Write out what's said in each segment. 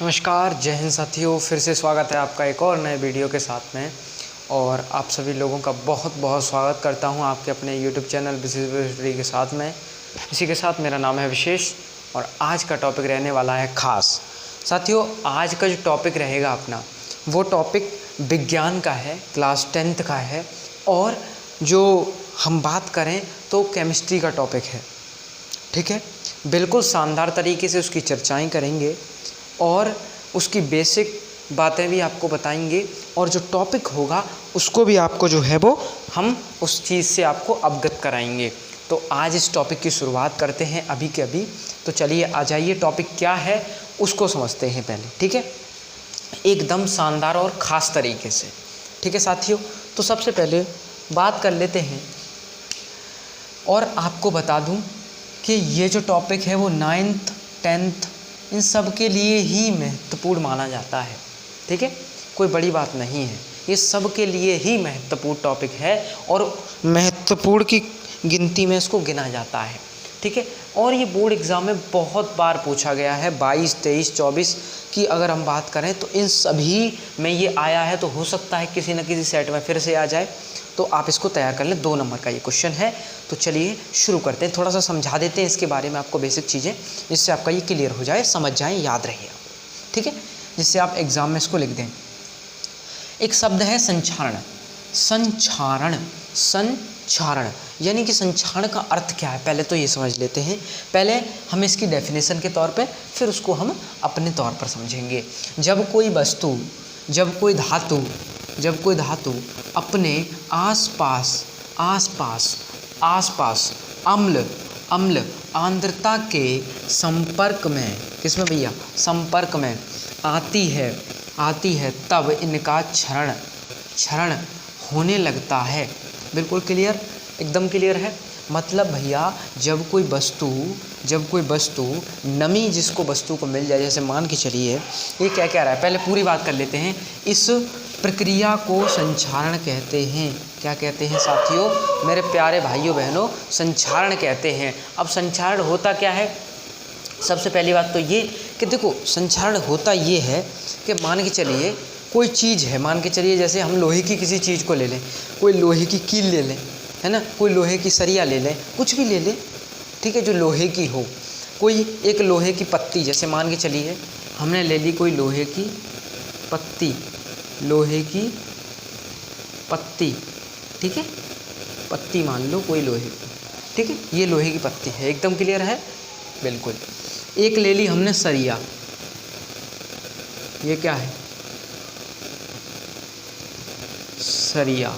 नमस्कार, जय हिंद साथियों। फिर से स्वागत है आपका एक और नए वीडियो के साथ में। और आप सभी लोगों का बहुत बहुत स्वागत करता हूं आपके अपने YouTube चैनल विशेष स्टडी के साथ में। इसी के साथ मेरा नाम है विशेष और आज का टॉपिक रहने वाला है खास। साथियों, आज का जो टॉपिक रहेगा अपना, वो टॉपिक विज्ञान का है, क्लास 10th का है। और जो हम बात करें तो केमिस्ट्री का टॉपिक है। ठीक है, बिल्कुल शानदार तरीके से उसकी चर्चाएँ करेंगे और उसकी बेसिक बातें भी आपको बताएंगे और जो टॉपिक होगा उसको भी आपको जो है वो हम उस चीज़ से आपको अवगत कराएंगे। तो आज इस टॉपिक की शुरुआत करते हैं अभी के अभी। तो चलिए आ जाइए, टॉपिक क्या है उसको समझते हैं पहले। ठीक है, एकदम शानदार और ख़ास तरीके से। ठीक है साथियों, तो सबसे पहले बात कर लेते हैं और आपको बता दूं कि ये जो टॉपिक है वो 9th 10th इन सब के लिए ही महत्वपूर्ण माना जाता है। ठीक है, कोई बड़ी बात नहीं है, ये सब के लिए ही महत्वपूर्ण टॉपिक है और महत्वपूर्ण की गिनती में इसको गिना जाता है। ठीक है, और ये बोर्ड एग्ज़ाम में बहुत बार पूछा गया है। 22, 23, 24 की अगर हम बात करें तो इन सभी में ये आया है। तो हो सकता है किसी न किसी सेट में फिर से आ जाए, तो आप इसको तैयार कर लें। 2 नंबर का ये क्वेश्चन है। तो चलिए शुरू करते हैं, थोड़ा सा समझा देते हैं इसके बारे में आपको बेसिक चीज़ें, जिससे आपका ये क्लियर हो जाए, समझ जाएं, याद रहे आप। ठीक है, जिससे आप एग्ज़ाम में इसको लिख दें। एक शब्द है संक्षारण। संक्षारण, संक्षारण यानी कि संक्षारण का अर्थ क्या है, पहले तो ये समझ लेते हैं। पहले हम इसकी डेफिनेशन के तौर पे, फिर उसको हम अपने तौर पर समझेंगे। जब कोई वस्तु, जब कोई धातु अपने आसपास अम्ल आर्द्रता के संपर्क में, किसमें भैया, संपर्क में आती है तब इनका क्षरण होने लगता है। बिल्कुल क्लियर, एकदम क्लियर है। मतलब भैया जब कोई वस्तु नमी जिसको वस्तु को मिल जाए, जैसे मान के चलिए ये क्या कह रहा है, पहले पूरी बात कर लेते हैं। इस प्रक्रिया को संक्षारण कहते हैं। क्या कहते हैं साथियों, मेरे प्यारे भाइयों बहनों, संक्षारण कहते हैं। अब संक्षारण होता क्या है, सबसे पहली बात तो ये कि देखो संक्षारण होता ये है कि मान के चलिए कोई चीज़ है, मान के चलिए जैसे हम लोहे की किसी चीज़ को ले लें, कोई लोहे की कील ले लें, है ना, कोई लोहे की सरिया ले लें, कुछ भी ले लें। ठीक है, जो लोहे की हो, कोई एक लोहे की पत्ती, जैसे मान के चलिए हमने ले ली कोई लोहे की पत्ती। ठीक है, पत्ती मान लो कोई लोहे की। ठीक है, ये लोहे की पत्ती है, एकदम क्लियर है, बिल्कुल। एक ले ली हमने सरिया, ये क्या है, सरिया।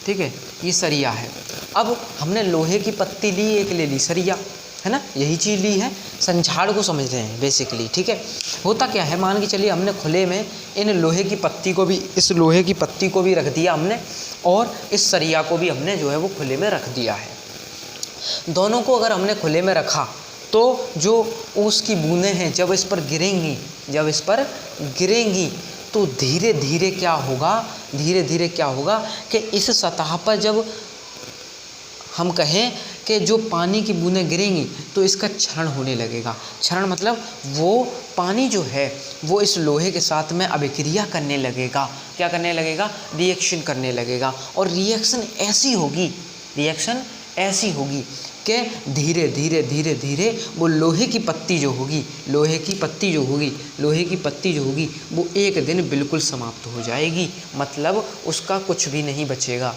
ठीक है, ये सरिया है। अब हमने लोहे की पत्ती ली, एक ले ली सरिया, है ना, यही चीज़ ली है। संक्षारण को समझ रहे हैं बेसिकली। ठीक है, होता क्या है, मान के चलिए हमने खुले में इस लोहे की पत्ती को भी रख दिया हमने, और इस सरिया को भी हमने जो है वो खुले में रख दिया है। दोनों को अगर हमने खुले में रखा तो जो उसकी बूंदें हैं जब इस पर गिरेंगी तो धीरे धीरे क्या होगा कि इस सतह पर जब हम कहें कि जो पानी की बूंदें गिरेंगी तो इसका क्षरण होने लगेगा। क्षरण मतलब वो पानी जो है वो इस लोहे के साथ में अभिक्रिया करने लगेगा। क्या करने लगेगा, रिएक्शन करने लगेगा। और रिएक्शन ऐसी होगी कि धीरे धीरे वो लोहे की पत्ती जो होगी वो एक दिन बिल्कुल समाप्त हो जाएगी। मतलब उसका कुछ भी नहीं बचेगा,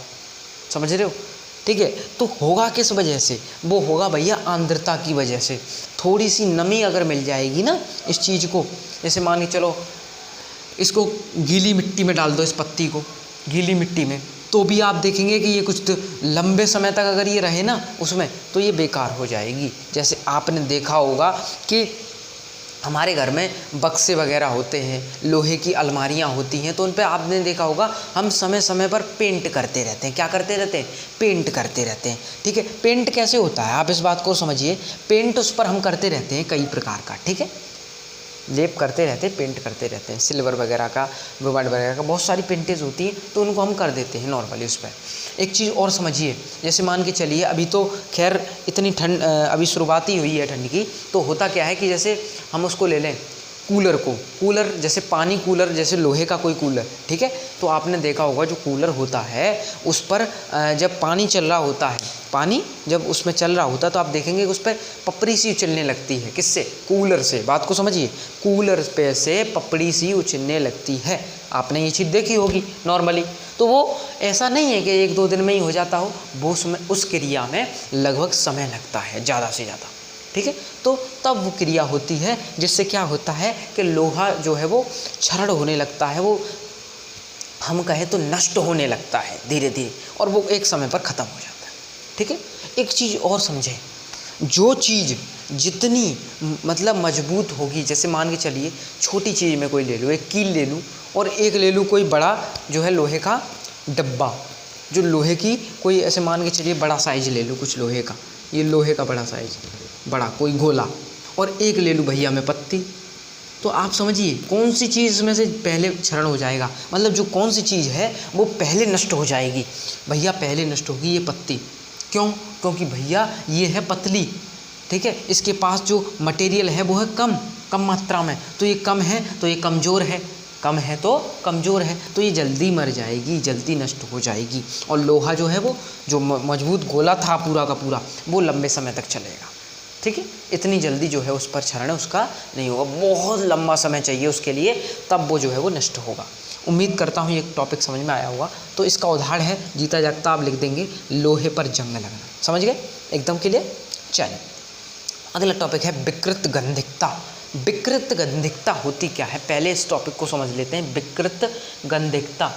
समझ रहे हो। ठीक है, तो होगा किस वजह से, वो होगा भैया आर्द्रता की वजह से। थोड़ी सी नमी अगर मिल जाएगी ना इस चीज़ को, जैसे मान के चलो इसको गीली मिट्टी में डाल दो, इस पत्ती को गीली मिट्टी में, तो भी आप देखेंगे कि ये कुछ लंबे समय तक अगर ये रहे ना उसमें, तो ये बेकार हो जाएगी। जैसे आपने देखा होगा कि हमारे घर में बक्से वगैरह होते हैं, लोहे की अलमारियां होती हैं, तो उन पे आपने देखा होगा हम समय समय पर पेंट करते रहते हैं। क्या करते रहते हैं, पेंट करते रहते हैं। ठीक है, पेंट कैसे होता है आप इस बात को समझिए। पेंट उस पर हम करते रहते हैं कई प्रकार का, ठीक है, लेप करते रहते हैं, पेंट करते रहते हैं, सिल्वर वगैरह का, ब्रोमाइड वगैरह का, बहुत सारी पेंटेज होती हैं, तो उनको हम कर देते हैं नॉर्मली उस पर। एक चीज़ और समझिए, जैसे मान के चलिए अभी तो खैर इतनी ठंड, अभी शुरुआत ही हुई है ठंड की, तो होता क्या है कि जैसे हम उसको ले लें कूलर को, कूलर जैसे पानी कूलर, जैसे लोहे का कोई कूलर, ठीक है। तो आपने देखा होगा जो कूलर होता है उस पर जब पानी चल रहा होता है, पानी जब उसमें चल रहा होता है तो आप देखेंगे कि उस पर पपड़ी सी उछलने लगती है। किससे? कूलर से। बात को समझिए, कूलर पे से पपड़ी सी उछलने लगती है। आपने ये चीज़ देखी होगी नॉर्मली। तो वो ऐसा नहीं है कि 1-2 दिन में ही हो जाता हो, वो उसमें उस क्रिया में लगभग समय लगता है ज़्यादा से ज़्यादा, ठीक है। तो तब वो क्रिया होती है जिससे क्या होता है कि लोहा जो है वो क्षरण होने लगता है, वो हम कहें तो नष्ट होने लगता है धीरे धीरे, और वो एक समय पर ख़त्म हो जाता है, ठीक है। एक चीज़ और समझें, जो चीज़ जितनी मतलब मजबूत होगी, जैसे मान के चलिए छोटी चीज़ में कोई ले लूँ, एक कील ले लूँ और एक ले लूँ कोई बड़ा जो है लोहे का डब्बा, जो लोहे की कोई ऐसे मान के चलिए बड़ा साइज़ ले लूँ कुछ लोहे का, ये लोहे का बड़ा साइज़, बड़ा कोई गोला, और एक ले लूँ भैया मैं पत्ती। तो आप समझिए कौन सी चीज़ में से पहले क्षरण हो जाएगा, मतलब जो कौन सी चीज़ है वो पहले नष्ट हो जाएगी। भैया पहले नष्ट होगी ये पत्ती। क्यों? क्योंकि भैया ये है पतली, ठीक है, इसके पास जो मटेरियल है वो है कम मात्रा में, तो ये कम है तो ये कमज़ोर है, कम है तो कमज़ोर है, तो ये जल्दी मर जाएगी, जल्दी नष्ट हो जाएगी। और लोहा जो है वो जो मजबूत गोला था पूरा का पूरा, वो लंबे समय तक चलेगा, ठीक है। इतनी जल्दी जो है उस पर क्षरण उसका नहीं होगा, बहुत लंबा समय चाहिए उसके लिए, तब वो जो है वो नष्ट होगा। उम्मीद करता हूँ ये टॉपिक समझ में आया होगा। तो इसका उदाहरण है, जीता जागता आप लिख देंगे लोहे पर जंग लगना। समझ गए एकदम के लिए? चलिए अगला टॉपिक है विकृत गंधिकता। विकृत गंधिकता होती क्या है, पहले इस टॉपिक को समझ लेते हैं। विकृत गंधिकता,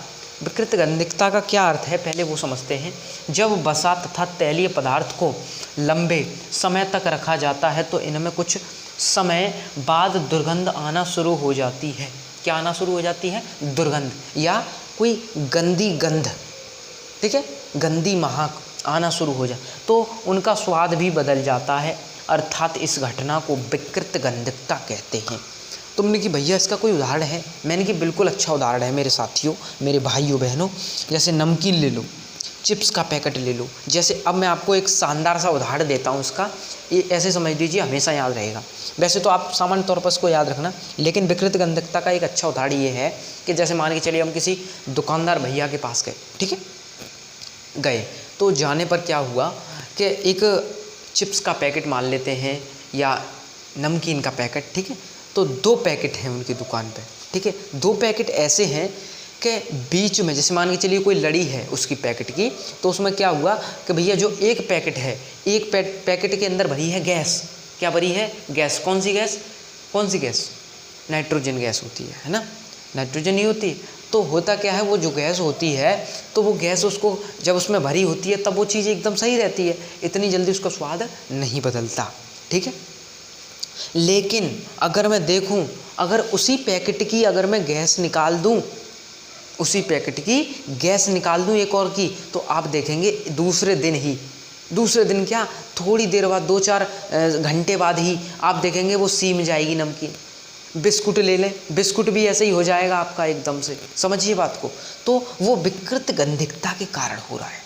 विकृत गंधिकता का क्या अर्थ है पहले वो समझते हैं। जब वसा तथा तैलीय पदार्थ को लंबे समय तक रखा जाता है तो इनमें कुछ समय बाद दुर्गंध आना शुरू हो जाती है। क्या आना शुरू हो जाती है? दुर्गंध या कोई गंदी गंध, ठीक है, गंदी महक आना शुरू हो जाए तो उनका स्वाद भी बदल जाता है, अर्थात इस घटना को विकृत गंधिकता कहते हैं। तुमने कि भैया इसका कोई उदाहरण है? मैंने कि बिल्कुल अच्छा उदाहरण है मेरे साथियों, मेरे भाइयों बहनों। जैसे नमकीन ले लो, चिप्स का पैकेट ले लो। जैसे अब मैं आपको एक शानदार सा उदाहरण देता हूँ उसका, ये ऐसे समझ लीजिए हमेशा याद रहेगा। वैसे तो आप सामान्य तौर पर इसको याद रखना, लेकिन विकृत गंधिकता का एक अच्छा उदाहरण ये है कि जैसे मान के चलिए हम किसी दुकानदार भैया के पास गए, ठीक है, गए तो जाने पर क्या हुआ कि एक चिप्स का पैकेट मान लेते हैं या नमकीन का पैकेट, ठीक है, तो 2 पैकेट हैं उनकी दुकान पे, ठीक है। 2 पैकेट ऐसे हैं कि बीच में जैसे मान के चलिए कोई लड़ी है उसकी पैकेट की, तो उसमें क्या हुआ कि भैया जो एक पैकेट है, एक पैकेट के अंदर भरी है गैस। क्या भरी है? गैस। कौन सी गैस? कौन सी गैस? नाइट्रोजन गैस होती है ना, नाइट्रोजन ही होती है। तो होता क्या है, वो जो गैस होती है तो वो गैस उसको जब उसमें भरी होती है तब वो चीज़ एकदम सही रहती है, इतनी जल्दी उसका स्वाद नहीं बदलता, ठीक है। लेकिन अगर मैं देखूं, अगर उसी पैकेट की अगर मैं गैस निकाल दूं, उसी पैकेट की गैस निकाल दूं एक और की, तो आप देखेंगे दूसरे दिन क्या, थोड़ी देर बाद 2-4 घंटे बाद ही आप देखेंगे वो सीम जाएगी नमकीन। बिस्कुट ले लें, बिस्कुट भी ऐसे ही हो जाएगा आपका एकदम से। समझिए बात को। तो वो विकृत गंधिकता के कारण हो रहा है,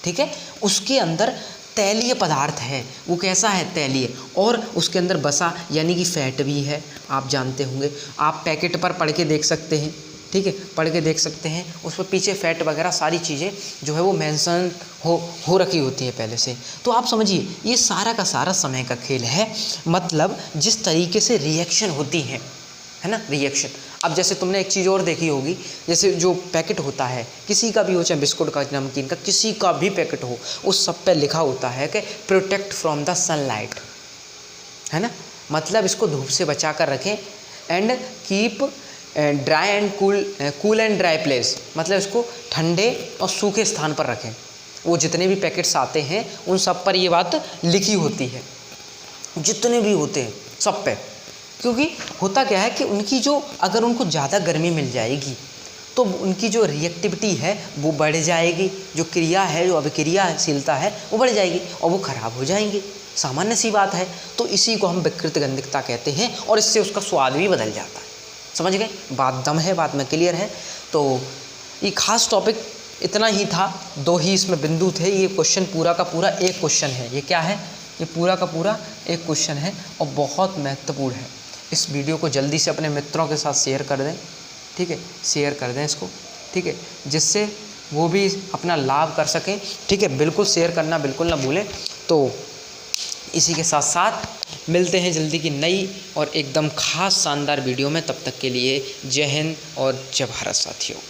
ठीक है। उसके अंदर तैलीय पदार्थ है, वो कैसा है? तैलीय, और उसके अंदर वसा यानी कि फैट भी है। आप जानते होंगे, आप पैकेट पर पढ़ के देख सकते हैं, ठीक है, पढ़ के देख सकते हैं, उस पर पीछे फैट वगैरह सारी चीज़ें जो है वो मेंशन हो रखी होती है पहले से। तो आप समझिए ये सारा का सारा समय का खेल है, मतलब जिस तरीके से रिएक्शन होती है ना, रिएक्शन। अब जैसे तुमने एक चीज़ और देखी होगी, जैसे जो पैकेट होता है किसी का भी हो, चाहे बिस्कुट का, नमकीन का, किसी का भी पैकेट हो, उस सब पे लिखा होता है कि प्रोटेक्ट फ्रॉम द सनलाइट, है ना, मतलब इसको धूप से बचा कर रखें, and keep dry and cool and dry place, मतलब इसको ठंडे और सूखे स्थान पर रखें। वो जितने भी पैकेट्स आते हैं उन सब पर ये बात लिखी होती है, जितने भी होते हैं सब पे। क्योंकि होता क्या है कि उनकी जो अगर उनको ज़्यादा गर्मी मिल जाएगी तो उनकी जो रिएक्टिविटी है वो बढ़ जाएगी, जो क्रिया है, जो अभिक्रियाशीलता है वो बढ़ जाएगी और वो ख़राब हो जाएंगे। सामान्य सी बात है। तो इसी को हम विकृत गंधिकता कहते हैं, और इससे उसका स्वाद भी बदल जाता है। समझ गए? बात दम है, बात में क्लियर है। तो ये खास टॉपिक इतना ही था, 2 ही इसमें बिंदु थे। ये क्वेश्चन पूरा का पूरा एक क्वेश्चन है। ये क्या है? ये पूरा का पूरा एक क्वेश्चन है और बहुत महत्वपूर्ण है। इस वीडियो को जल्दी से अपने मित्रों के साथ शेयर कर दें, ठीक है, शेयर कर दें इसको, ठीक है, जिससे वो भी अपना लाभ कर सकें, ठीक है। बिल्कुल शेयर करना बिल्कुल ना भूलें। तो इसी के साथ साथ मिलते हैं जल्दी की नई और एकदम ख़ास शानदार वीडियो में। तब तक के लिए जय हिंद और जय भारत साथियों।